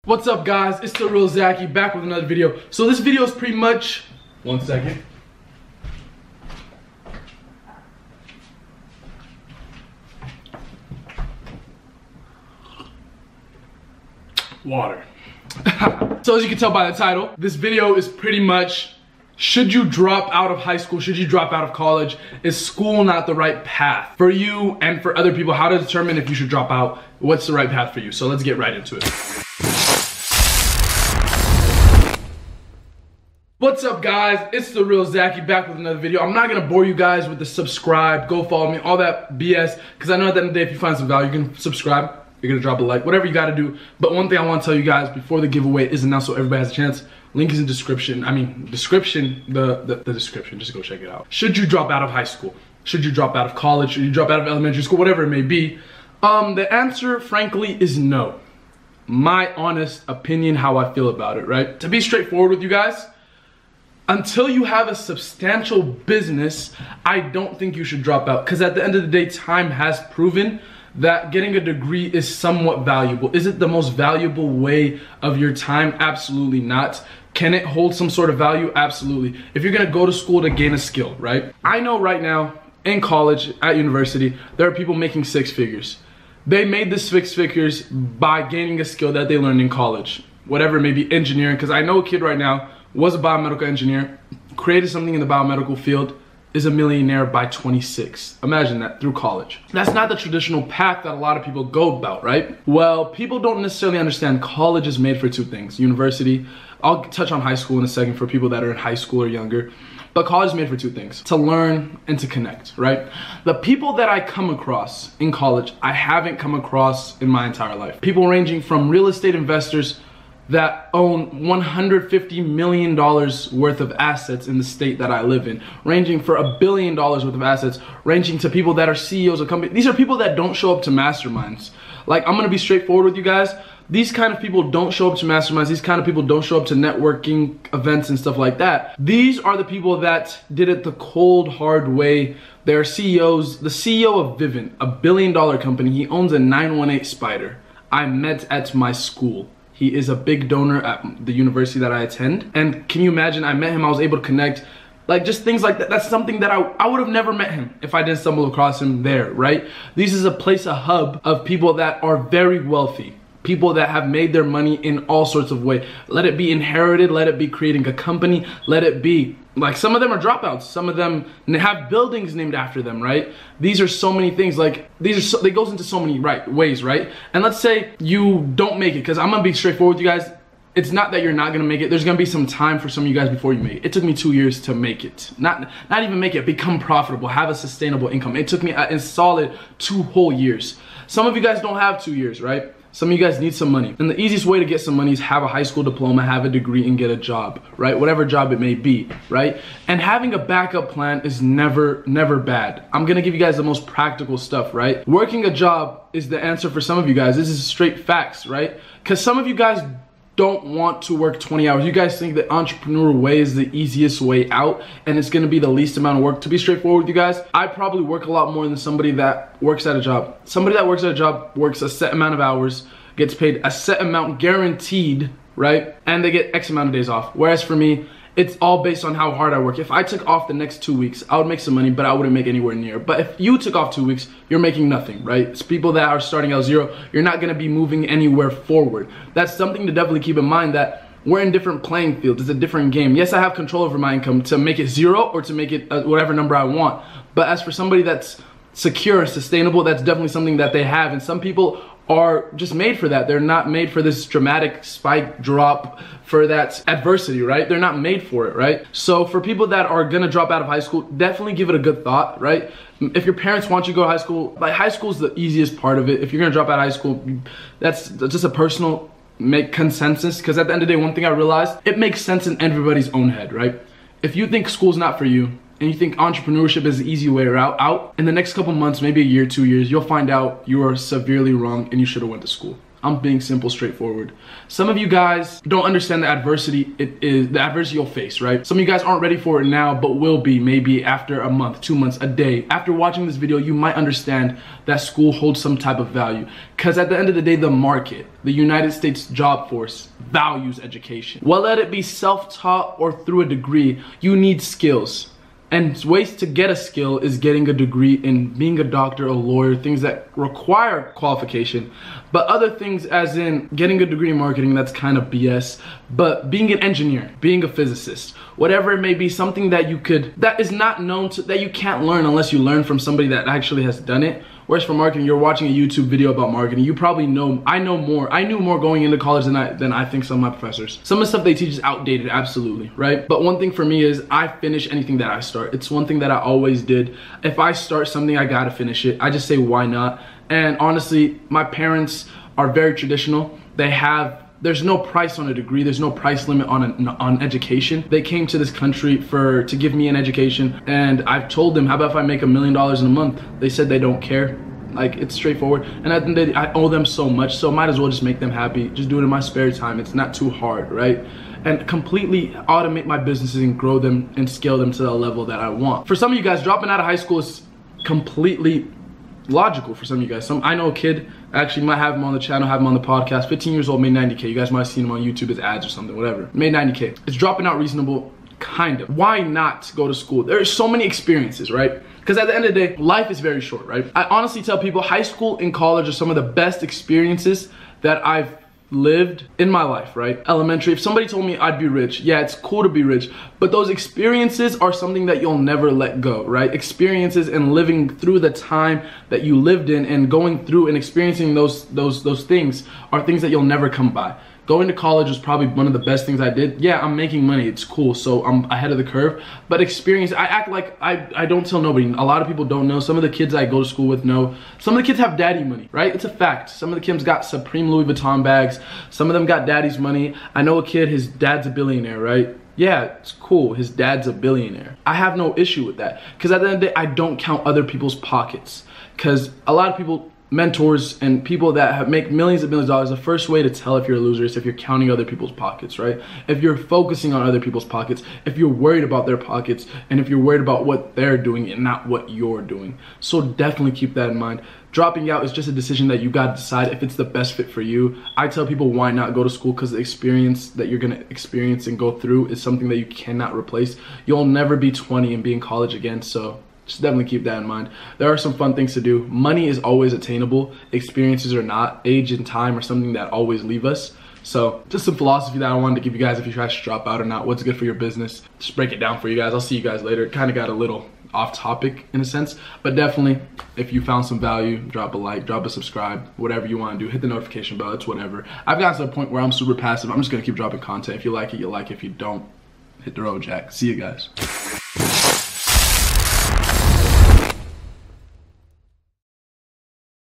What's up guys, it's the real Zaki back with another video. So this video is pretty much, one second. Water. So as you can tell by the title, this video is pretty much, should you drop out of high school? Should you drop out of college? Is school not the right path for you and for other people? How to determine if you should drop out? What's the right path for you? So let's get right into it. What's up guys, it's the real Zaki back with another video. I'm not gonna bore you guys with the subscribe, go follow me, all that BS, because I know at the end of the day if you find some value, you can subscribe, you're gonna drop a like, whatever you gotta do. But one thing I wanna tell you guys before the giveaway is announced so everybody has a chance, link is in description, the description, just go check it out. Should you drop out of high school? Should you drop out of college? Should you drop out of elementary school? Whatever it may be. The answer, frankly, is no. My honest opinion, how I feel about it, right? To be straightforward with you guys, until you have a substantial business, I don't think you should drop out. Because at the end of the day, time has proven that getting a degree is somewhat valuable. Is it the most valuable way of your time? Absolutely not. Can it hold some sort of value? Absolutely. If you're gonna go to school to gain a skill, right? I know right now, in college, at university, there are people making six figures. They made the six figures by gaining a skill that they learned in college. Whatever it may be, engineering, because I know a kid right now was a biomedical engineer, created something in the biomedical field, is a millionaire by 26. Imagine that, through college. That's not the traditional path that a lot of people go about, right? Well, people don't necessarily understand college is made for two things. University, I'll touch on high school in a second for people that are in high school or younger, but college is made for two things, to learn and to connect, right? The people that I come across in college, I haven't come across in my entire life. People ranging from real estate investors that own $150 million worth of assets in the state that I live in, ranging for $1 billion worth of assets, ranging to people that are CEOs of companies. These are people that don't show up to masterminds. Like, I'm gonna be straightforward with you guys. These kind of people don't show up to masterminds. These kind of people don't show up to networking events and stuff like that. These are the people that did it the cold, hard way. They're CEOs. The CEO of Vivint, a $1 billion company, he owns a 918 Spider. I met at my school. He is a big donor at the university that I attend. And can you imagine, I met him, I was able to connect, like just things like that. That's something that I would have never met him if I didn't stumble across him there, right? This is a place, a hub of people that are very wealthy. People that have made their money in all sorts of ways. Let it be inherited, let it be creating a company, let it be, like some of them are dropouts, some of them have buildings named after them, right? These are so many things, like they goes into so many ways, right? And let's say you don't make it, because I'm gonna be straightforward with you guys. It's not that you're not gonna make it. There's gonna be some time for some of you guys before you make it. It took me 2 years to make it. Not even make it, become profitable, have a sustainable income. It took me a solid 2 whole years. Some of you guys don't have 2 years, right? Some of you guys need some money. And the easiest way to get some money is have a high school diploma, have a degree, and get a job, right? Whatever job it may be, right? And having a backup plan is never bad. I'm gonna give you guys the most practical stuff, right? Working a job is the answer for some of you guys. This is straight facts, right? Because some of you guys don't want to work 20 hours. You guys think the entrepreneur way is the easiest way out and it's gonna be the least amount of work. To be straightforward with you guys, I probably work a lot more than somebody that works at a job. Somebody that works at a job works a set amount of hours, gets paid a set amount guaranteed, right? And they get X amount of days off. Whereas for me, it's all based on how hard I work. If I took off the next 2 weeks, I would make some money, but I wouldn't make anywhere near. But if you took off 2 weeks, you're making nothing, right? It's people that are starting out zero. You're not gonna be moving anywhere forward. That's something to definitely keep in mind, that we're in different playing fields. It's a different game. Yes, I have control over my income to make it zero or to make it whatever number I want. But as for somebody that's secure and sustainable, that's definitely something that they have. And some people are just made for that. They're not made for this dramatic spike drop, for that adversity, right? They're not made for it, right? So for people that are gonna drop out of high school, definitely give it a good thought, right? If your parents want you to go to high school, like high school is the easiest part of it. If you're gonna drop out of high school, that's just a personal consensus, because at the end of the day, one thing I realized, it makes sense in everybody's own head, right? If you think school's not for you, and you think entrepreneurship is the easy way out, in the next couple months, maybe a year, 2 years, you'll find out you are severely wrong and you should have went to school. I'm being simple, straightforward. Some of you guys don't understand the adversity you'll face, right? Some of you guys aren't ready for it now, but will be maybe after a month, 2 months, a day. After watching this video, you might understand that school holds some type of value. Because at the end of the day, the market, the United States job force, values education. Well, let it be self-taught or through a degree, you need skills. And ways to get a skill is getting a degree in being a doctor, a lawyer, things that require qualification. But other things, as in getting a degree in marketing, that's kind of BS. But being an engineer, being a physicist, whatever it may be, something that that is not known to, that you can't learn unless you learn from somebody that actually has done it. Whereas for marketing, you're watching a YouTube video about marketing. You probably know, I knew more going into college than I think some of my professors. Some of the stuff they teach is outdated, absolutely, right? But one thing for me is I finish anything that I start. It's one thing that I always did. If I start something, I gotta finish it. I just say, why not? And honestly, my parents are very traditional. There's no price on a degree. There's no price limit on education. They came to this country to give me an education, and I've told them, how about if I make $1 million in a month? They said they don't care. Like, it's straightforward. And at the end of the day, I owe them so much, so might as well just make them happy. Just do it in my spare time. It's not too hard, right? And completely automate my businesses and grow them and scale them to the level that I want. For some of you guys, dropping out of high school is completely logical for some of you guys. I know a kid, actually might have him on the channel, have him on the podcast, 15 years old, made 90K. You guys might have seen him on YouTube as ads or something, whatever. Made 90K. Is dropping out reasonable? Kind of. Why not go to school? There's so many experiences, right? Because at the end of the day, life is very short, right? I honestly tell people high school and college are some of the best experiences that I've lived in my life, right? Elementary, if somebody told me I'd be rich, yeah, it's cool to be rich, but those experiences are something that you'll never let go, right? Experiences and living through the time that you lived in and going through and experiencing those things are things that you'll never come by. Going to college was probably one of the best things I did. Yeah, I'm making money, it's cool, so I'm ahead of the curve. But experience, I act like I don't tell nobody. A lot of people don't know. Some of the kids I go to school with know. Some of the kids have daddy money, right? It's a fact. Some of the kids got Supreme Louis Vuitton bags. Some of them got daddy's money. I know a kid, his dad's a billionaire, right? Yeah, it's cool, his dad's a billionaire. I have no issue with that. Because at the end of the day, I don't count other people's pockets. Because a lot of people, mentors and people that make millions and millions of dollars, the first way to tell if you're a loser is if you're counting other people's pockets, right? If you're focusing on other people's pockets, if you're worried about their pockets, and if you're worried about what they're doing and not what you're doing. So definitely keep that in mind. Dropping out is just a decision that you gotta decide if it's the best fit for you. I tell people, why not go to school? Because the experience that you're gonna experience and go through is something that you cannot replace. You'll never be 20 and be in college again, so just definitely keep that in mind. There are some fun things to do. Money is always attainable. Experiences are not. Age and time are something that always leave us. So just some philosophy that I wanted to give you guys if you try to drop out or not. What's good for your business. Just break it down for you guys. I'll see you guys later. Kind of got a little off topic in a sense. But definitely, if you found some value, drop a like, drop a subscribe, whatever you want to do. Hit the notification bell. It's whatever. I've gotten to the point where I'm super passive. I'm just going to keep dropping content. If you like it, you like it. If you don't, hit the road, Jack. See you guys.